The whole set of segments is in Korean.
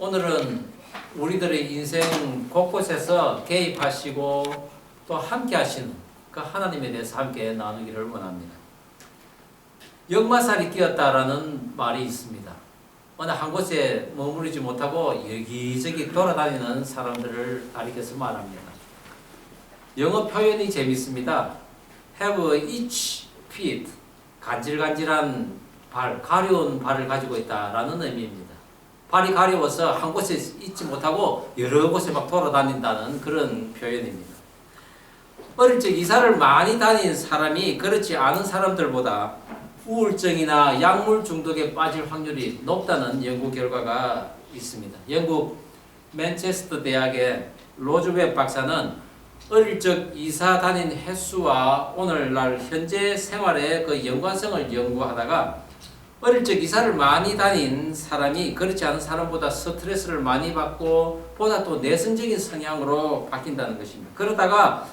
오늘은 우리들의 인생 곳곳에서 개입하시고 또 함께 하시는 그 하나님에 대해서 함께 나누기를 원합니다. 역마살이 끼었다라는 말이 있습니다. 어느 한 곳에 머무르지 못하고 여기저기 돌아다니는 사람들을 가리켜서 말합니다. 영어 표현이 재밌습니다. have itch feet, 간질간질한 발, 가려운 발을 가지고 있다라는 의미입니다. 발이 가려워서 한 곳에 있지 못하고 여러 곳에 막 돌아다닌다는 그런 표현입니다. 어릴 적 이사를 많이 다닌 사람이 그렇지 않은 사람들보다 우울증이나 약물 중독에 빠질 확률이 높다는 연구 결과가 있습니다. 영국 맨체스터 대학의 로즈웹 박사는 어릴 적 이사 다닌 횟수와 오늘날 현재 생활의 그 연관성을 연구하다가 어릴 적 이사를 많이 다닌 사람이 그렇지 않은 사람보다 스트레스를 많이 받고 보다 또 내성적인 성향으로 바뀐다는 것입니다. 그러다가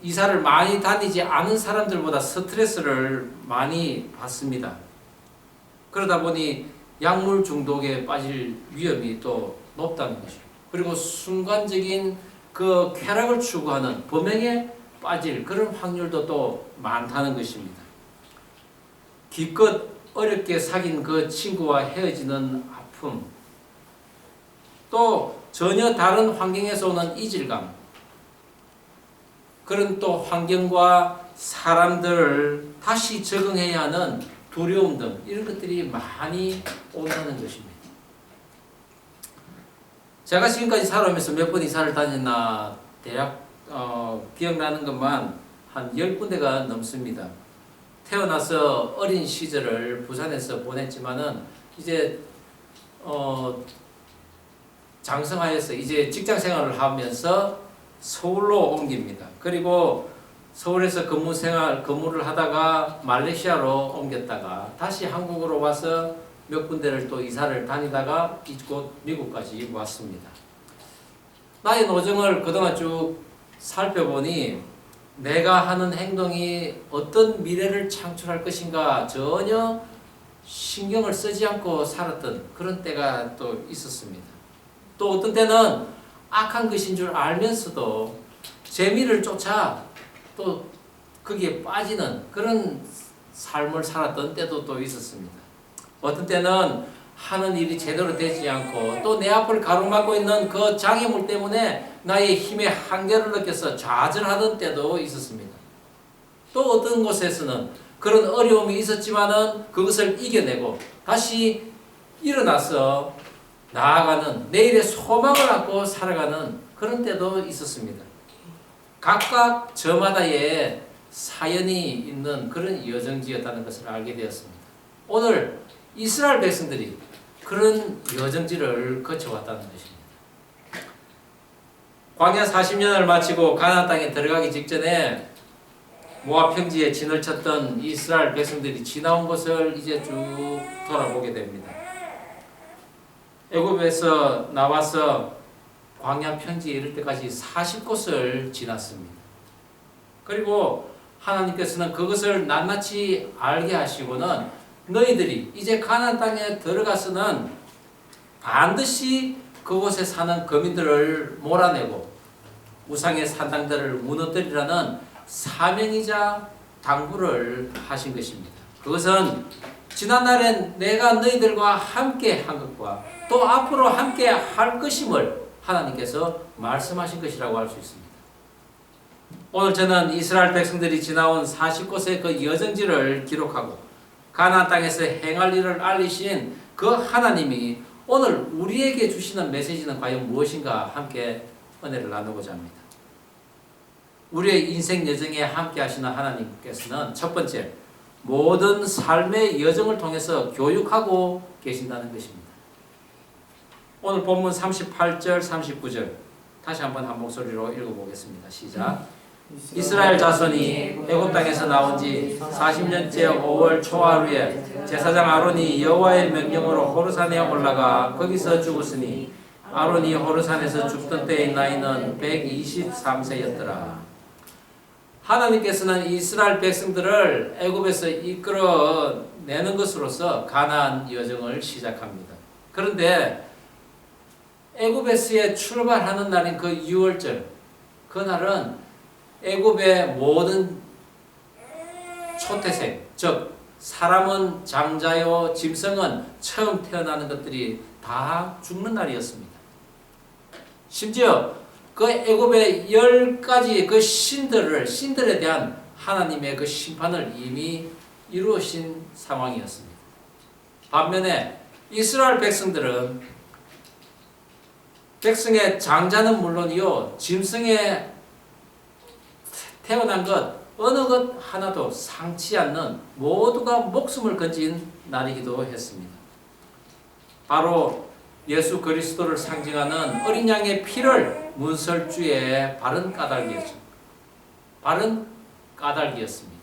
이사를 많이 다니지 않은 사람들보다 스트레스를 많이 받습니다. 그러다 보니 약물 중독에 빠질 위험이 또 높다는 것이죠. 그리고 순간적인 그 쾌락을 추구하는 범행에 빠질 그런 확률도 또 많다는 것입니다. 기껏 어렵게 사귄 그 친구와 헤어지는 아픔, 또 전혀 다른 환경에서 오는 이질감, 그런 또 환경과 사람들을 다시 적응해야 하는 두려움 등 이런 것들이 많이 온다는 것입니다. 제가 지금까지 살아오면서 몇 번 이사를 다녔나 대략 기억나는 것만 한 10군데가 넘습니다. 태어나서 어린 시절을 부산에서 보냈지만은 이제 장성하여서 이제 직장 생활을 하면서 서울로 옮깁니다. 그리고 서울에서 근무를 하다가 말레이시아로 옮겼다가 다시 한국으로 와서 몇 군데를 또 이사를 다니다가 이곳 미국까지 왔습니다. 나의 노정을 그동안 쭉 살펴보니 내가 하는 행동이 어떤 미래를 창출할 것인가 전혀 신경을 쓰지 않고 살았던 그런 때가 또 있었습니다. 또 어떤 때는 악한 것인 줄 알면서도 재미를 쫓아 또 거기에 빠지는 그런 삶을 살았던 때도 또 있었습니다. 어떤 때는 하는 일이 제대로 되지 않고 또 내 앞을 가로막고 있는 그 장애물 때문에 나의 힘의 한계를 느껴서 좌절하던 때도 있었습니다. 또 어떤 곳에서는 그런 어려움이 있었지만은 그것을 이겨내고 다시 일어나서 나아가는 내일의 소망을 안고 살아가는 그런 때도 있었습니다. 각각 저마다의 사연이 있는 그런 여정지였다는 것을 알게 되었습니다. 오늘 이스라엘 백성들이 그런 여정지를 거쳐왔다는 것입니다. 광야 40년을 마치고 가나안 땅에 들어가기 직전에 모압 평지에 진을 쳤던 이스라엘 백성들이 지나온 것을 이제 쭉 돌아보게 됩니다. 애굽에서 나와서 광야 평지에 이를 때까지 40곳을 지났습니다. 그리고 하나님께서는 그것을 낱낱이 알게 하시고는 너희들이 이제 가나안 땅에 들어가서는 반드시 그곳에 사는 거민들을 몰아내고 우상의 산당들을 무너뜨리라는 사명이자 당부를 하신 것입니다. 그것은 지난날엔 내가 너희들과 함께 한 것과 또 앞으로 함께 할 것임을 하나님께서 말씀하신 것이라고 할 수 있습니다. 오늘 저는 이스라엘 백성들이 지나온 40곳의 그 여정지를 기록하고 가나안 땅에서 행할 일을 알리신 그 하나님이 오늘 우리에게 주시는 메시지는 과연 무엇인가 함께 은혜를 나누고자 합니다. 우리의 인생 여정에 함께 하시는 하나님께서는 첫 번째, 모든 삶의 여정을 통해서 교육하고 계신다는 것입니다. 오늘 본문 38절, 39절 다시 한번 한 목소리로 읽어보겠습니다. 시작. 이스라엘 자손이 애굽 땅에서 나온 지 40년째 5월 초하루에 제사장 아론이 여호와의 명령으로 호르산에 올라가 거기서 죽었으니 아론이 호르산에서 죽던 때의 나이는 123세였더라. 하나님께서는 이스라엘 백성들을 애굽에서 이끌어내는 것으로서 가나안 여정을 시작합니다. 그런데 애굽에서 출발하는 날인 그 6월절, 그날은 애굽의 모든 초태생, 즉 사람은 장자요 짐승은 처음 태어나는 것들이 다 죽는 날이었습니다. 심지어 그 애굽의 10가지 그 신들에 대한 하나님의 그 심판을 이미 이루어진 상황이었습니다. 반면에 이스라엘 백성의 장자는 물론이요, 짐승에 태어난 것 어느 것 하나도 상치 않는 모두가 목숨을 건진 날이기도 했습니다. 바로 예수 그리스도를 상징하는 어린 양의 피를 문설주에 바른 까닭이었습니다.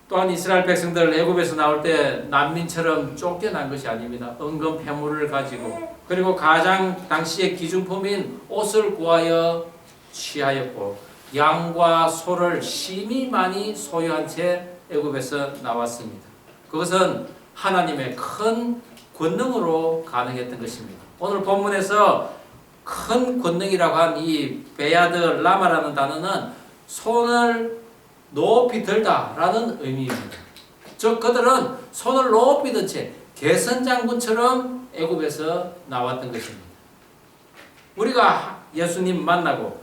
또한 이스라엘 백성들 애굽에서 나올 때 난민처럼 쫓겨난 것이 아닙니다. 은금 패물을 가지고, 그리고 가장 당시의 기준품인 옷을 구하여 취하였고, 양과 소를 심히 많이 소유한 채 애굽에서 나왔습니다. 그것은 하나님의 큰 권능으로 가능했던 것입니다. 오늘 본문에서 큰 권능이라고 한 이 베야드 라마라는 단어는 손을 높이 들다라는 의미입니다. 즉 그들은 손을 높이 든 채 개선장군처럼 애굽에서 나왔던 것입니다. 우리가 예수님 만나고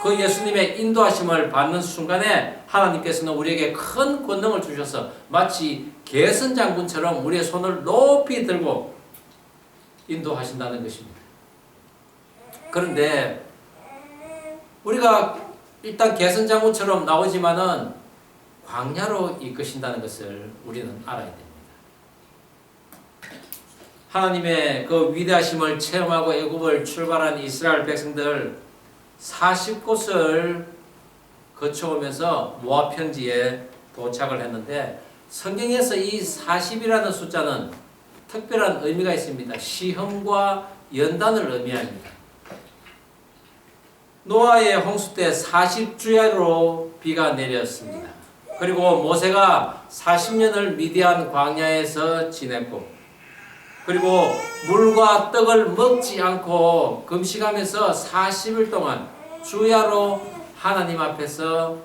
그 예수님의 인도하심을 받는 순간에 하나님께서는 우리에게 큰 권능을 주셔서 마치 개선장군처럼 우리의 손을 높이 들고 인도하신다는 것입니다. 그런데 우리가 일단 개선장군처럼 나오지만은 광야로 이끄신다는 것을 우리는 알아야 됩니다. 하나님의 그 위대하심을 체험하고 애굽을 출발한 이스라엘 백성들 40곳을 거쳐오면서 모압 편지에 도착을 했는데, 성경에서 이 40이라는 숫자는 특별한 의미가 있습니다. 시험과 연단을 의미합니다. 노아의 홍수 때 40주야로 비가 내렸습니다. 그리고 모세가 40년을 미디안 광야에서 지냈고, 그리고 물과 떡을 먹지 않고 금식하면서 40일 동안 주야로 하나님 앞에서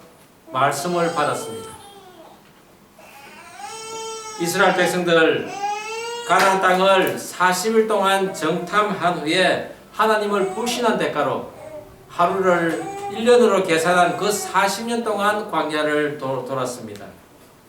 말씀을 받았습니다. 이스라엘 백성들 가나안 땅을 40일 동안 정탐한 후에 하나님을 불신한 대가로 하루를 1년으로 계산한 그 40년 동안 광야를 돌았습니다.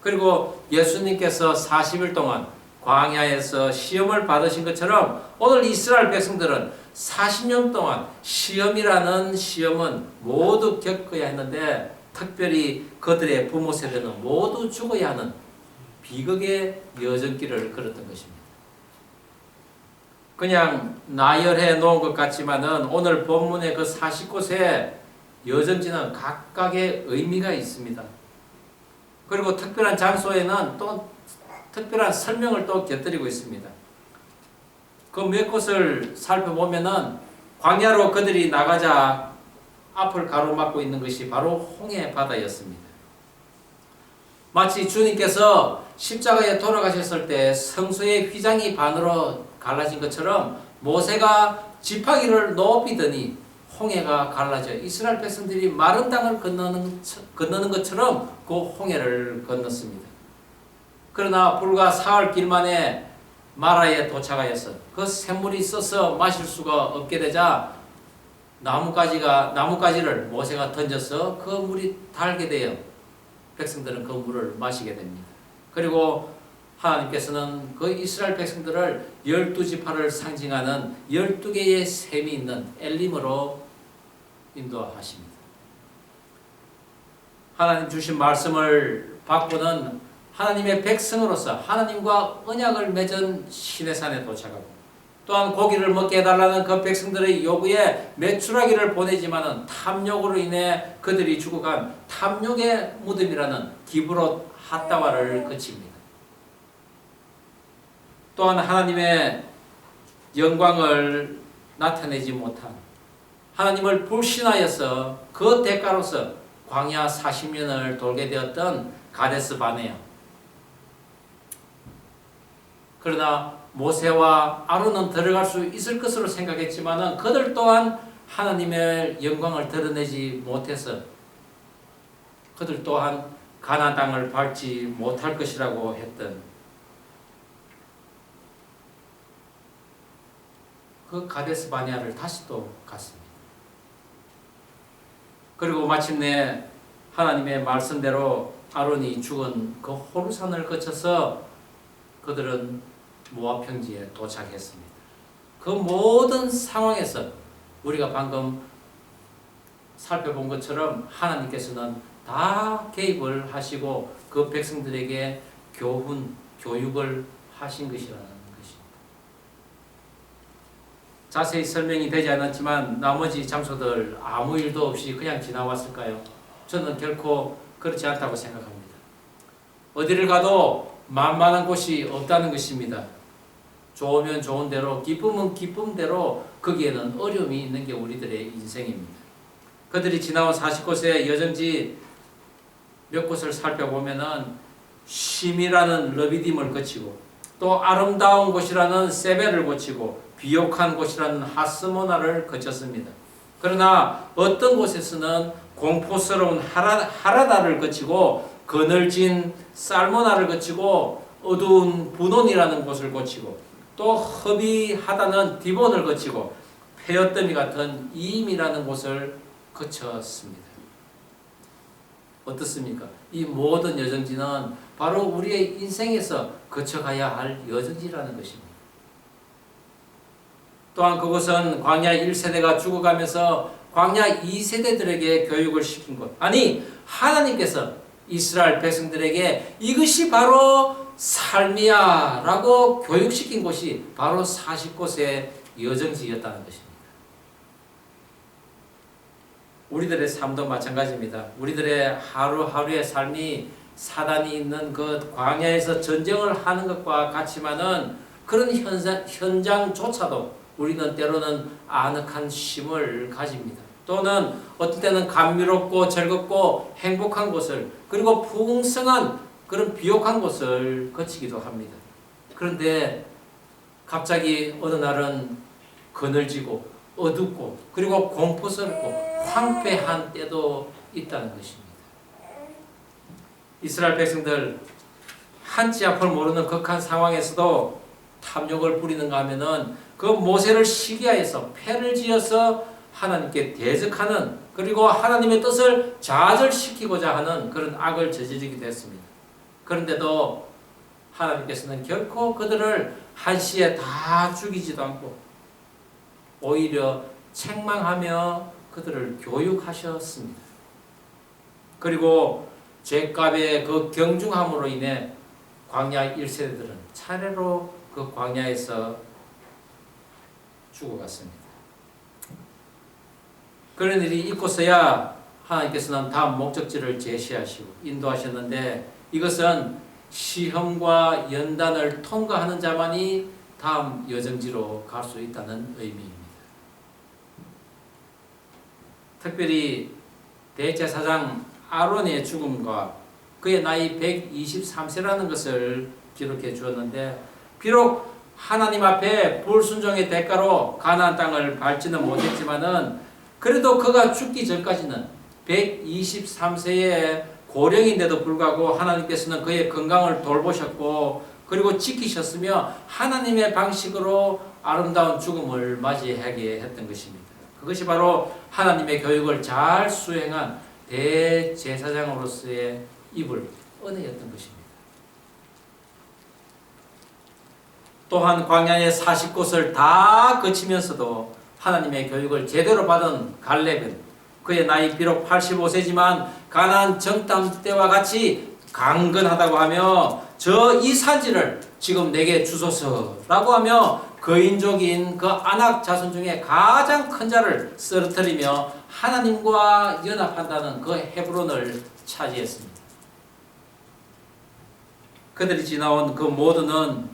그리고 예수님께서 40일 동안 광야에서 시험을 받으신 것처럼 오늘 이스라엘 백성들은 40년 동안 시험이라는 시험은 모두 겪어야 했는데, 특별히 그들의 부모 세대는 모두 죽어야 하는 비극의 여정길을 걸었던 것입니다. 그냥 나열해 놓은 것 같지만은 오늘 본문의 그 40곳의 여정지는 각각의 의미가 있습니다. 그리고 특별한 장소에는 또 특별한 설명을 또 곁들이고 있습니다. 그 몇 곳을 살펴보면은 광야로 그들이 나가자 앞을 가로막고 있는 것이 바로 홍해 바다였습니다. 마치 주님께서 십자가에 돌아가셨을 때 성소의 휘장이 반으로 갈라진 것처럼 모세가 지팡이를 높이 드니 홍해가 갈라져 이스라엘 백성들이 마른 땅을 건너는 것처럼 그 홍해를 건넜습니다. 그러나 불과 사흘 길 만에 마라에 도착하여서 그 샘물이 써서 마실 수가 없게 되자 나뭇가지를 모세가 던져서 그 물이 달게 되어 백성들은 그 물을 마시게 됩니다. 그리고 하나님께서는 그 이스라엘 백성들을 12지파를 상징하는 12개의 샘이 있는 엘림으로 인도하십니다. 하나님 주신 말씀을 받고는 하나님의 백성으로서 하나님과 언약을 맺은 시내산에 도착하고, 또한 고기를 먹게 해달라는 그 백성들의 요구에 메추라기를 보내지만은 탐욕으로 인해 그들이 죽어간 탐욕의 무덤이라는 기브롯 핫다와를 거칩니다. 또한 하나님의 영광을 나타내지 못한, 하나님을 불신하여서 그 대가로서 광야 40년을 돌게 되었던 가데스 바네아, 그러나 모세와 아론은 들어갈 수 있을 것으로 생각했지만은 그들 또한 하나님의 영광을 드러내지 못해서 그들 또한 가나안 땅을 밟지 못할 것이라고 했던 그 가데스 바네아를 다시 또 갔습니다. 그리고 마침내 하나님의 말씀대로 아론이 죽은 그 호르산을 거쳐서 그들은 모압 평지에 도착했습니다. 그 모든 상황에서 우리가 방금 살펴본 것처럼 하나님께서는 다 개입을 하시고 그 백성들에게 교육을 하신 것이라는 것입니다. 자세히 설명이 되지 않았지만 나머지 장소들 아무 일도 없이 그냥 지나왔을까요? 저는 결코 그렇지 않다고 생각합니다. 어디를 가도 만만한 곳이 없다는 것입니다. 좋으면 좋은 대로, 기쁨은 기쁨대로 거기에는 어려움이 있는 게 우리들의 인생입니다. 그들이 지나온 40곳의 여정지 몇 곳을 살펴보면은 심이라는 르비딤을 거치고 또 아름다운 곳이라는 세벨을 거치고 비옥한 곳이라는 하스모나를 거쳤습니다. 그러나 어떤 곳에서는 공포스러운 하라다를 거치고 그늘진 살모나를 거치고 어두운 분온이라는 곳을 거치고 또 허비하다는 디본을 거치고 폐어더미 같은 이임이라는 곳을 거쳤습니다. 어떻습니까? 이 모든 여정지는 바로 우리의 인생에서 거쳐가야 할 여정지라는 것입니다. 또한 그곳은 광야 1세대가 죽어가면서 광야 2세대들에게 교육을 시킨 것. 아니, 하나님께서 이스라엘 백성들에게 이것이 바로 삶이야 라고 교육시킨 곳이 바로 40곳의 여정지였다는 것입니다. 우리들의 삶도 마찬가지입니다. 우리들의 하루하루의 삶이 사단이 있는 그 광야에서 전쟁을 하는 것과 같지만은 그런 현장조차도 우리는 때로는 아늑한 쉼을 가집니다. 또는 어떤 때는 감미롭고 즐겁고 행복한 곳을 그리고 풍성한 그런 비옥한 곳을 거치기도 합니다. 그런데 갑자기 어느 날은 그늘지고 어둡고 그리고 공포스럽고 황폐한 때도 있다는 것입니다. 이스라엘 백성들 한치 앞을 모르는 극한 상황에서도 탐욕을 부리는가 하면은 그 모세를 시기하여서 패를 지어서 하나님께 대적하는 그리고 하나님의 뜻을 좌절시키고자 하는 그런 악을 저지르기도 했습니다. 그런데도 하나님께서는 결코 그들을 한시에 다 죽이지도 않고 오히려 책망하며 그들을 교육하셨습니다. 그리고 죄값의 그 경중함으로 인해 광야 1세대들은 차례로 그 광야에서 죽어갔습니다. 그런 일이 있고서야 하나님께서는 다음 목적지를 제시하시고 인도하셨는데 이것은 시험과 연단을 통과하는 자만이 다음 여정지로 갈 수 있다는 의미입니다. 특별히 대제사장 아론의 죽음과 그의 나이 123세라는 것을 기록해 주었는데 비록 하나님 앞에 불순종의 대가로 가나안 땅을 밟지는 못했지만은 그래도 그가 죽기 전까지는 123세의 고령인데도 불구하고 하나님께서는 그의 건강을 돌보셨고 그리고 지키셨으며 하나님의 방식으로 아름다운 죽음을 맞이하게 했던 것입니다. 그것이 바로 하나님의 교육을 잘 수행한 대제사장으로서의 입을 은혜였던 것입니다. 또한 광야의 40곳을 다 거치면서도 하나님의 교육을 제대로 받은 갈렙은 그의 나이 비록 85세지만 가나안 정탐 때와 같이 강건하다고 하며 저 이 산지를 지금 내게 주소서라고 하며 거인족인 그 아낙 자손 중에 가장 큰 자를 쓰러뜨리며 하나님과 연합한다는 그 헤브론을 차지했습니다. 그들이 지나온 그 모두는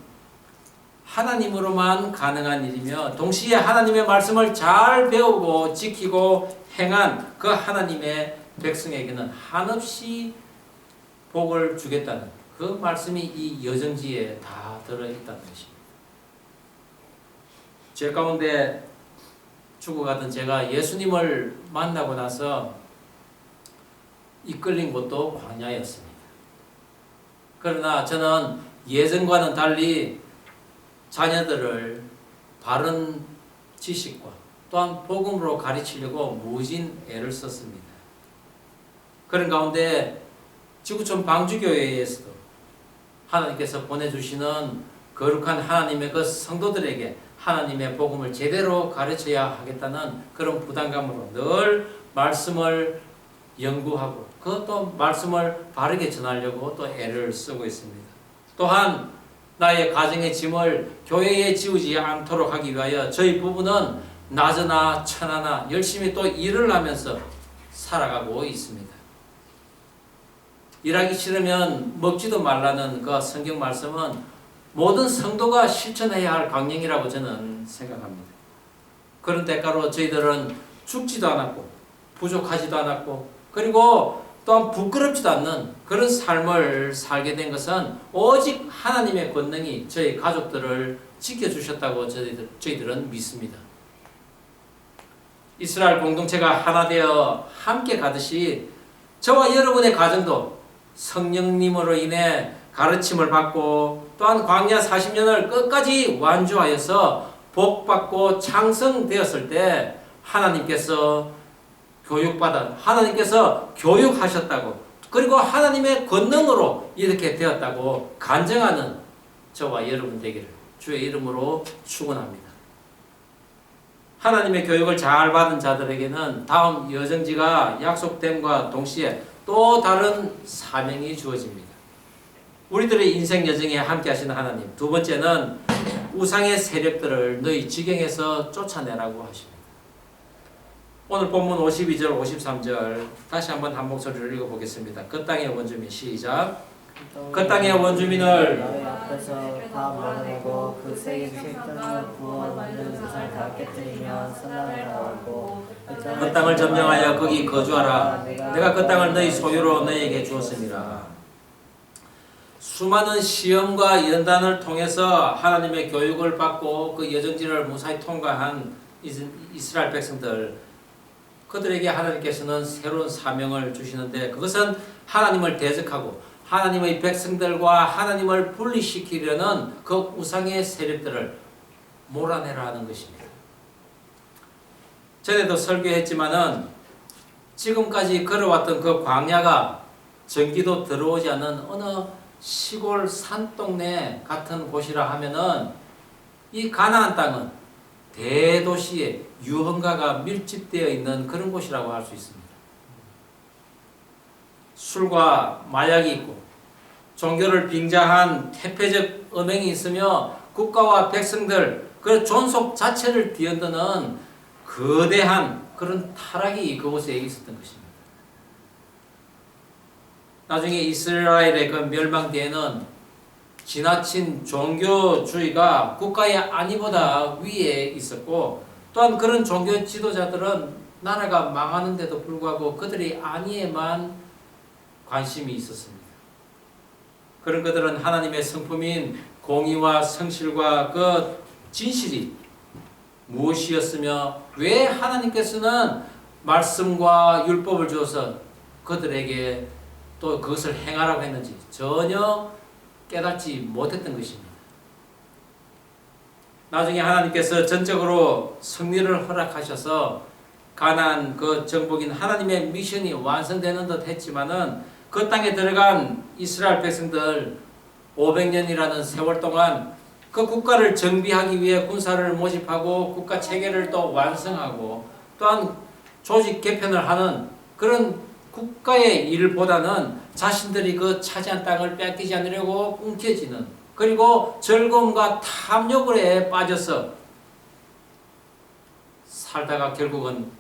하나님으로만 가능한 일이며 동시에 하나님의 말씀을 잘 배우고 지키고 행한 그 하나님의 백성에게는 한없이 복을 주겠다는 그 말씀이 이 여정지에 다 들어있다는 것입니다. 죄 가운데 죽어가던 제가 예수님을 만나고 나서 이끌린 곳도 광야였습니다. 그러나 저는 예전과는 달리 자녀들을 바른 지식과 또한 복음으로 가르치려고 무진 애를 썼습니다. 그런 가운데 지구촌 방주교회에서도 하나님께서 보내주시는 거룩한 하나님의 그 성도들에게 하나님의 복음을 제대로 가르쳐야 하겠다는 그런 부담감으로 늘 말씀을 연구하고 그것도 말씀을 바르게 전하려고 또 애를 쓰고 있습니다. 또한 나의 가정의 짐을 교회에 지우지 않도록 하기 위하여 저희 부부는 낮으나 천하나 열심히 또 일을 하면서 살아가고 있습니다. 일하기 싫으면 먹지도 말라는 그 성경 말씀은 모든 성도가 실천해야 할 강령이라고 저는 생각합니다. 그런 대가로 저희들은 죽지도 않았고 부족하지도 않았고 그리고 또한 부끄럽지도 않는 그런 삶을 살게 된 것은 오직 하나님의 권능이 저희 가족들을 지켜주셨다고 저희들은 믿습니다. 이스라엘 공동체가 하나 되어 함께 가듯이 저와 여러분의 가정도 성령님으로 인해 가르침을 받고 또한 광야 40년을 끝까지 완주하여서 복받고 창성되었을 때 하나님께서 교육하셨다고 그리고 하나님의 권능으로 이렇게 되었다고 간증하는 저와 여러분 되기를 주의 이름으로 축원합니다. 하나님의 교육을 잘 받은 자들에게는 다음 여정지가 약속됨과 동시에 또 다른 사명이 주어집니다. 우리들의 인생 여정에 함께 하시는 하나님. 두 번째는 우상의 세력들을 너희 지경에서 쫓아내라고 하십니다. 오늘 본문 52절 53절 다시 한번 한 목소리를 읽어보겠습니다. 그 땅의 원주민 시작. 그 땅의 원주민을 너희 앞에서 다 몰아내고 그 세계 실전을 부어 만든 우상을 다 깨뜨리며 선악을 하고 그 땅을 점령하여 거기 거주하라. 내가 그 땅을 너희 소유로 너희에게 주었습니다. 수많은 시험과 연단을 통해서 하나님의 교육을 받고 그 여정지를 무사히 통과한 이스라엘 백성들, 그들에게 하나님께서는 새로운 사명을 주시는데 그것은 하나님을 대적하고 하나님의 백성들과 하나님을 분리시키려는 그 우상의 세력들을 몰아내라 하는 것입니다. 전에도 설교했지만은 지금까지 걸어왔던 그 광야가 전기도 들어오지 않는 어느 시골 산동네 같은 곳이라 하면은 이 가나안 땅은 대도시에 유흥가가 밀집되어 있는 그런 곳이라고 할 수 있습니다. 술과 마약이 있고 종교를 빙자한 태폐적 음행이 있으며 국가와 백성들 그 존속 자체를 뒤흔드는 거대한 그런 타락이 그곳에 있었던 것입니다. 나중에 이스라엘의 그 멸망 뒤에는 지나친 종교주의가 국가의 안위보다 위에 있었고 또한 그런 종교 지도자들은 나라가 망하는데도 불구하고 그들의 안위에만 관심이 있었습니다. 그런 그들은 하나님의 성품인 공의와 성실과 그 진실이 무엇이었으며 왜 하나님께서는 말씀과 율법을 주어서 그들에게 또 그것을 행하라고 했는지 전혀 깨닫지 못했던 것입니다. 나중에 하나님께서 전적으로 승리를 허락하셔서 가나안 그 정복인 하나님의 미션이 완성되는 듯 했지만은 그 땅에 들어간 이스라엘 백성들 500년이라는 세월 동안 그 국가를 정비하기 위해 군사를 모집하고 국가 체계를 또 완성하고 또한 조직 개편을 하는 그런 국가의 일보다는 자신들이 그 차지한 땅을 뺏기지 않으려고 움켜쥐는 그리고 즐거움과 탐욕에 빠져서 살다가 결국은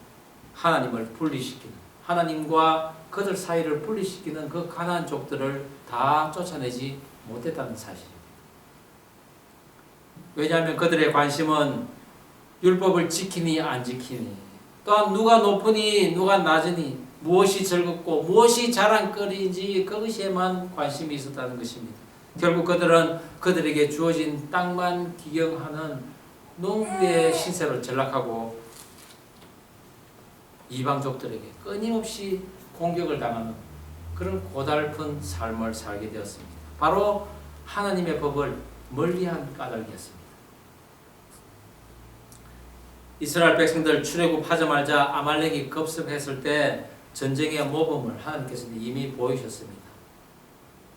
하나님을 분리시키는 하나님과 그들 사이를 분리시키는 그 가나안 족들을 다 쫓아내지 못했다는 사실입니다. 왜냐하면 그들의 관심은 율법을 지키니 안 지키니 또한 누가 높으니 누가 낮으니 무엇이 즐겁고 무엇이 자랑거리인지 그것에만 관심이 있었다는 것입니다. 결국 그들은 그들에게 주어진 땅만 기경하는 농부의 신세로 전락하고 이방족들에게 끊임없이 공격을 당하는 그런 고달픈 삶을 살게 되었습니다. 바로 하나님의 법을 멀리한 까닭이었습니다. 이스라엘 백성들 출애굽하자마자 아말렉이 급습했을 때 전쟁의 모범을 하나님께서는 이미 보이셨습니다.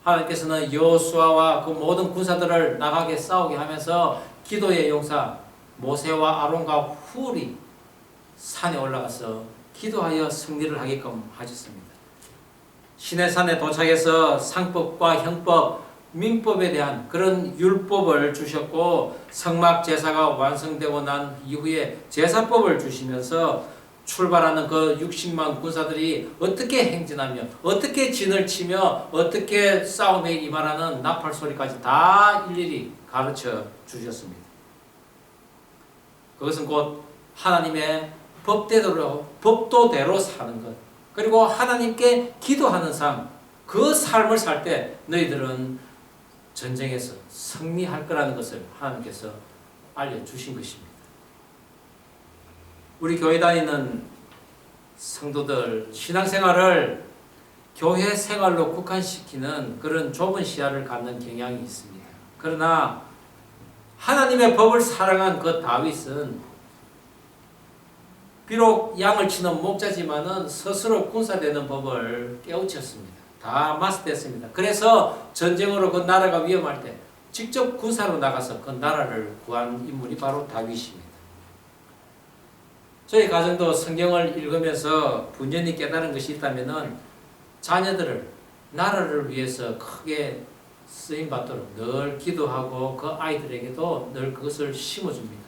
하나님께서는 여호수아와 그 모든 군사들을 나가게 싸우게 하면서 기도의 용사 모세와 아론과 훌이 산에 올라가서 기도하여 승리를 하게끔 하셨습니다. 시내산에 도착해서 상법과 형법, 민법에 대한 그런 율법을 주셨고 성막 제사가 완성되고 난 이후에 제사법을 주시면서 출발하는 그 60만 군사들이 어떻게 행진하며 어떻게 진을 치며 어떻게 싸움에 임하라는 나팔 소리까지 다 일일이 가르쳐 주셨습니다. 그것은 곧 하나님의 법도대로 사는 것, 그리고 하나님께 기도하는 삶, 그 삶을 살 때 너희들은 전쟁에서 승리할 거라는 것을 하나님께서 알려주신 것입니다. 우리 교회 다니는 성도들 신앙생활을 교회 생활로 국한시키는 그런 좁은 시야를 갖는 경향이 있습니다. 그러나 하나님의 법을 사랑한 그 다윗은 비록 양을 치는 목자지만은 스스로 군사되는 법을 깨우쳤습니다. 다 마스터했습니다. 그래서 전쟁으로 그 나라가 위험할 때 직접 군사로 나가서 그 나라를 구한 인물이 바로 다윗입니다. 저희 가정도 성경을 읽으면서 분연히 깨달은 것이 있다면은 자녀들을 나라를 위해서 크게 쓰임 받도록 늘 기도하고 그 아이들에게도 늘 그것을 심어줍니다.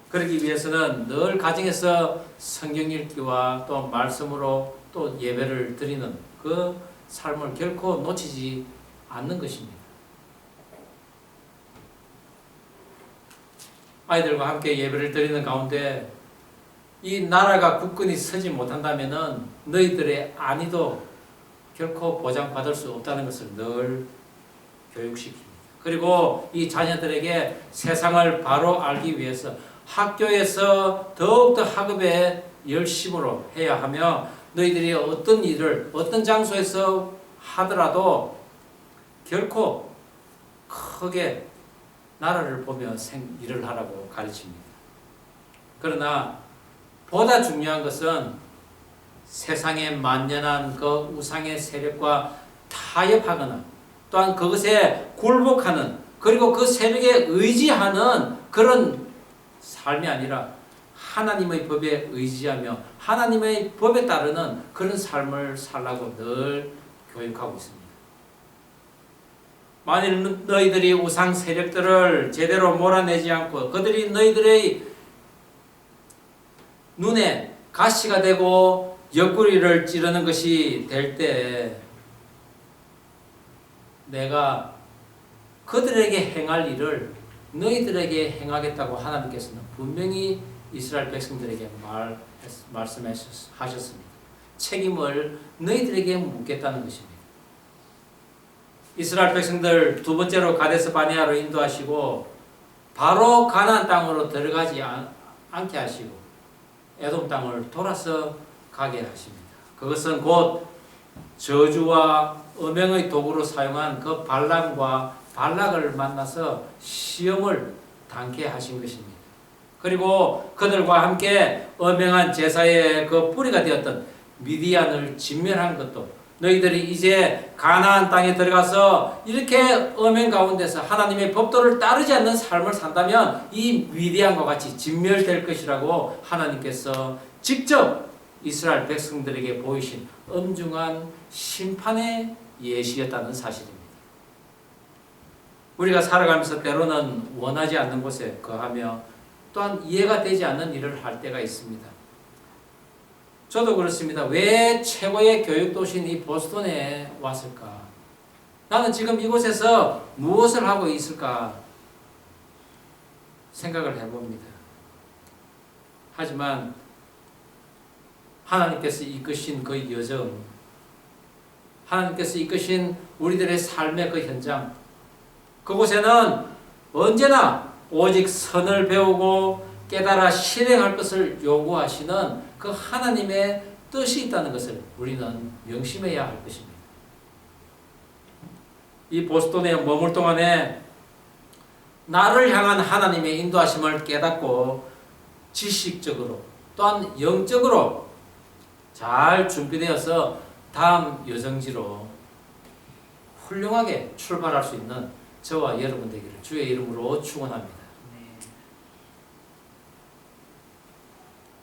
그러기 위해서는 늘 가정에서 성경 읽기와 또 말씀으로 또 예배를 드리는 그 삶을 결코 놓치지 않는 것입니다. 아이들과 함께 예배를 드리는 가운데 이 나라가 굳건히 서지 못한다면은 너희들의 안위도 결코 보장받을 수 없다는 것을 늘 교육시킵니다. 그리고 이 자녀들에게 세상을 바로 알기 위해서 학교에서 더욱더 학업에 열심으로 해야 하며 너희들이 어떤 일을 어떤 장소에서 하더라도 결코 크게 나라를 보며 일을 하라고 가르칩니다. 그러나 보다 중요한 것은 세상에 만연한 그 우상의 세력과 타협하거나 또한 그것에 굴복하는 그리고 그 세력에 의지하는 그런 삶이 아니라 하나님의 법에 의지하며 하나님의 법에 따르는 그런 삶을 살라고 늘 교육하고 있습니다. 만일 너희들이 우상 세력들을 제대로 몰아내지 않고 그들이 너희들의 눈에 가시가 되고 옆구리를 찌르는 것이 될 때 내가 그들에게 행할 일을 너희들에게 행하겠다고 하나님께서는 분명히 이스라엘 백성들에게 말씀하셨습니다. 책임을 너희들에게 묻겠다는 것입니다. 이스라엘 백성들 두 번째로 가데스 바네아로 인도하시고 바로 가나안 땅으로 들어가지 않게 하시고 에돔 땅을 돌아서 가게 하십니다. 그것은 곧 저주와 음행의 도구로 사용한 그 발람과 발락을 만나서 시험을 당케 하신 것입니다. 그리고 그들과 함께 음행한 제사의 그 뿌리가 되었던 미디안을 진멸한 것도 너희들이 이제 가나안 땅에 들어가서 이렇게 음행 가운데서 하나님의 법도를 따르지 않는 삶을 산다면 이 미디안과 같이 진멸될 것이라고 하나님께서 직접 이스라엘 백성들에게 보이신 엄중한 심판의 예시였다는 사실입니다. 우리가 살아가면서 때로는 원하지 않는 곳에 거하며 또한 이해가 되지 않는 일을 할 때가 있습니다. 저도 그렇습니다. 왜 최고의 교육도시인 이 보스턴에 왔을까? 나는 지금 이곳에서 무엇을 하고 있을까? 생각을 해봅니다. 하지만 하나님께서 이끄신 그 여정, 하나님께서 이끄신 우리들의 삶의 그 현장, 그곳에는 언제나 오직 선을 배우고 깨달아 실행할 것을 요구하시는 그 하나님의 뜻이 있다는 것을 우리는 명심해야 할 것입니다. 이 보스턴에 머물 동안에 나를 향한 하나님의 인도하심을 깨닫고 지식적으로 또한 영적으로 잘 준비되어서 다음 여정지로 훌륭하게 출발할 수 있는 저와 여러분 되기를 주의 이름으로 축원합니다.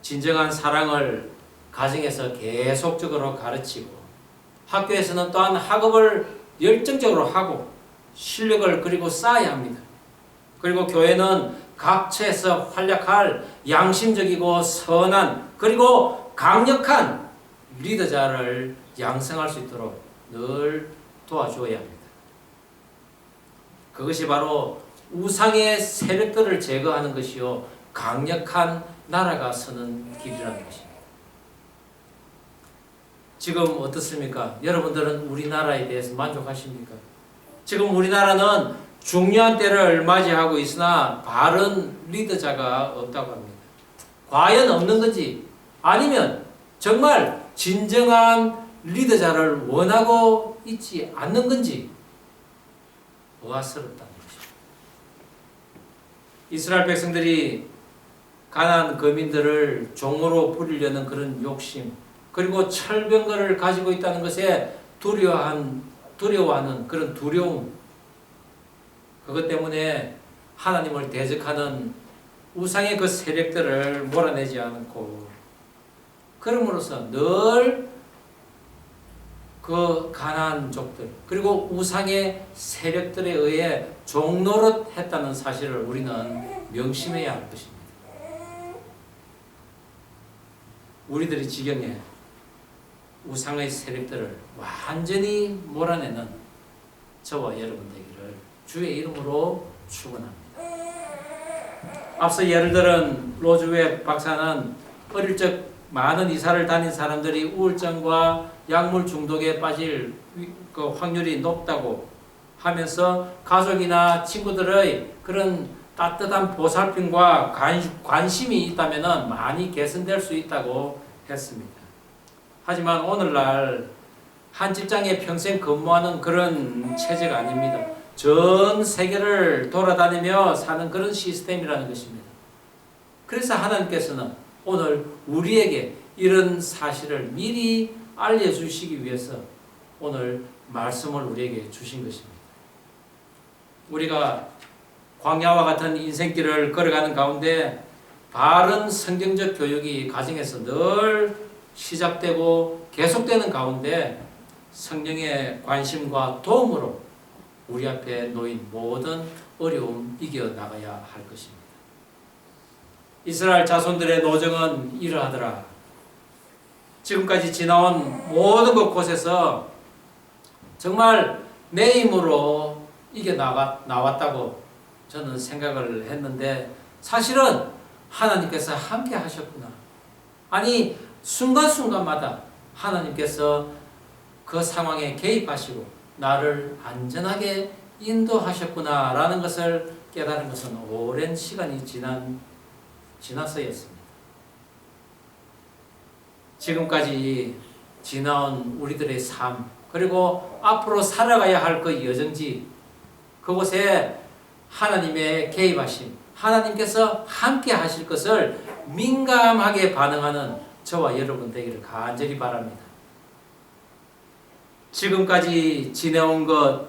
진정한 사랑을 가정에서 계속적으로 가르치고 학교에서는 또한 학업을 열정적으로 하고 실력을 그리고 쌓아야 합니다. 그리고 교회는 각처에서 활약할 양심적이고 선한 그리고 강력한 리더자를 양성할 수 있도록 늘 도와줘야 합니다. 그것이 바로 우상의 세력들을 제거하는 것이요 강력한 나라가 서는 길이라는 것입니다. 지금 어떻습니까? 여러분들은 우리나라에 대해서 만족하십니까? 지금 우리나라는 중요한 때를 맞이하고 있으나 바른 리더자가 없다고 합니다. 과연 없는 건지 아니면 정말 진정한 리더자를 원하고 있지 않는 건지 의아스럽다는 것입니다. 이스라엘 백성들이 가나안 거민들을 종으로 부리려는 그런 욕심 그리고 철병거를 가지고 있다는 것에 두려워하는 그런 두려움, 그것 때문에 하나님을 대적하는 우상의 그 세력들을 몰아내지 않고 그럼으로써 늘 그 가나안족들 그리고 우상의 세력들에 의해 종노릇했다는 사실을 우리는 명심해야 할 것입니다. 우리들의 지경에 우상의 세력들을 완전히 몰아내는 저와 여러분 되기를 주의 이름으로 축원합니다. 앞서 예를 들은 로즈웰 박사는 어릴 적 많은 이사를 다닌 사람들이 우울증과 약물 중독에 빠질 그 확률이 높다고 하면서 가족이나 친구들의 그런 따뜻한 보살핌과 관심이 있다면 많이 개선될 수 있다고 했습니다. 하지만 오늘날 한 직장에 평생 근무하는 그런 체제가 아닙니다. 전 세계를 돌아다니며 사는 그런 시스템이라는 것입니다. 그래서 하나님께서는 오늘 우리에게 이런 사실을 미리 알려주시기 위해서 오늘 말씀을 우리에게 주신 것입니다. 우리가 광야와 같은 인생길을 걸어가는 가운데 바른 성경적 교육이 가정에서 늘 시작되고 계속되는 가운데 성령의 관심과 도움으로 우리 앞에 놓인 모든 어려움 이겨나가야 할 것입니다. 이스라엘 자손들의 노정은 이러하더라. 지금까지 지나온 모든 곳에서 정말 내 힘으로 이겨나왔다고 저는 생각을 했는데 사실은 하나님께서 함께 하셨구나. 아니 순간순간마다 하나님께서 그 상황에 개입하시고 나를 안전하게 인도하셨구나라는 것을 깨달은 것은 오랜 시간이 지나서였습니다. 지금까지 지나온 우리들의 삶 그리고 앞으로 살아가야 할 그 여정지 그곳에 하나님의 개입하심 하나님께서 함께 하실 것을 민감하게 반응하는 저와 여러분 되기를 간절히 바랍니다. 지금까지 지내온 것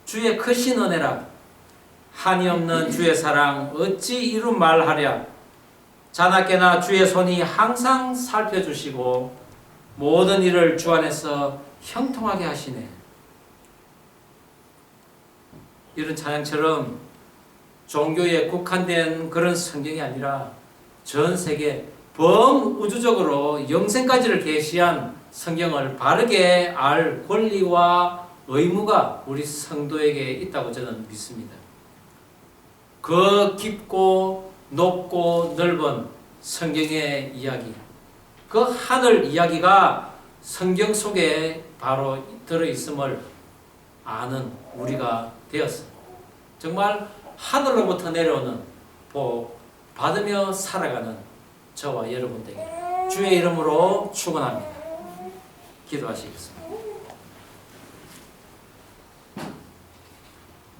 주의 크신 은혜라 한이 없는 주의 사랑 어찌 이루 말하랴. 자나깨나 주의 손이 항상 살펴주시고 모든 일을 주 안에서 형통하게 하시네. 이런 찬양처럼 종교에 국한된 그런 성경이 아니라 전 세계 범우주적으로 영생까지를 계시한 성경을 바르게 알 권리와 의무가 우리 성도에게 있다고 저는 믿습니다. 그 깊고 높고 넓은 성경의 이야기 그 하늘 이야기가 성경 속에 바로 들어있음을 아는 우리가 되었어요. 정말 하늘로부터 내려오는 복 받으며 살아가는 저와 여러분들에게 주의 이름으로 축원합니다. 기도하시겠습니다.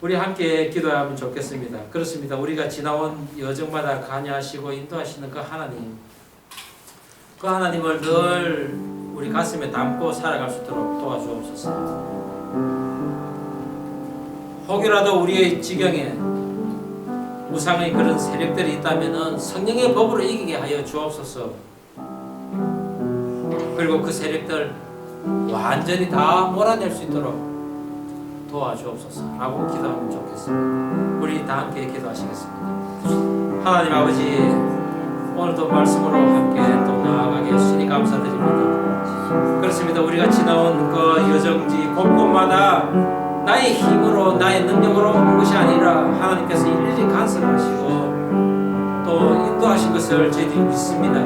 우리 함께 기도하면 좋겠습니다. 그렇습니다. 우리가 지나온 여정마다 관여하시고 인도하시는 그 하나님, 그 하나님을 늘 우리 가슴에 담고 살아갈 수 있도록 도와주옵소서. 혹이라도 우리의 지경에 우상의 그런 세력들이 있다면 성령의 법으로 이기게 하여 주옵소서. 그리고 그 세력들 완전히 다 몰아낼 수 있도록 도와주옵소서 라고 기도하면 좋겠습니다. 우리 다 함께 기도하시겠습니다. 하나님 아버지, 오늘도 말씀으로 함께 또 나아가게 해주시니 감사드립니다. 그렇습니다. 우리가 지나온 그 여정지 곳곳마다 나의 힘으로 나의 능력으로 온 것이 아니라 하나님께서 일일이 간섭하시고 또 인도하신 것을 저희들이 믿습니다.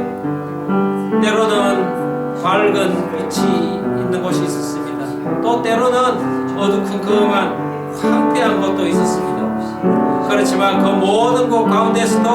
때로는 밝은 빛이 있는 곳이 있었습니다. 또 때로는 어두컴컴한 황폐한 곳도 있었습니다. 그렇지만 그 모든 곳 가운데서도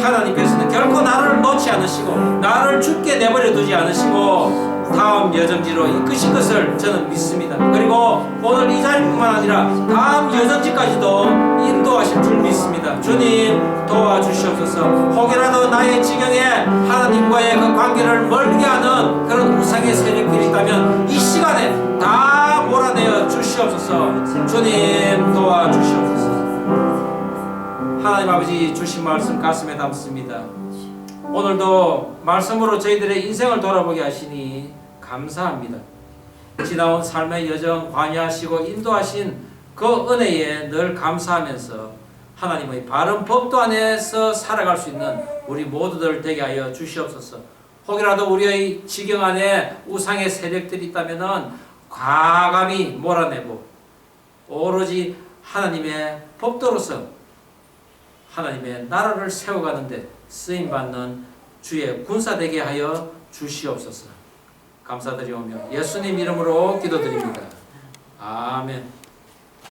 하나님께서는 결코 나를 놓지 않으시고 나를 죽게 내버려 두지 않으시고 다음 여정지로 이끄신 것을 저는 믿습니다. 그리고 오늘 이 자리뿐만 아니라 다음 여정지까지도 인도하실 줄 믿습니다. 주님 도와주시옵소서. 혹이라도 나의 지경에 하나님과의 그 관계를 멀게 하는 그런 우상의 세력들이 있다면 이 시간에 다 몰아내어 주시옵소서. 주님 도와주시옵소서. 하나님 아버지 주신 말씀 가슴에 담습니다. 오늘도 말씀으로 저희들의 인생을 돌아보게 하시니 감사합니다. 지나온 삶의 여정 관여하시고 인도하신 그 은혜에 늘 감사하면서 하나님의 바른 법도 안에서 살아갈 수 있는 우리 모두들 되게 하여 주시옵소서. 혹이라도 우리의 지경 안에 우상의 세력들이 있다면 과감히 몰아내고 오로지 하나님의 법도로서 하나님의 나라를 세워가는데 쓰임받는 주의 군사 되게 하여 주시옵소서. 감사드리오며 예수님 이름으로 기도드립니다. 아멘.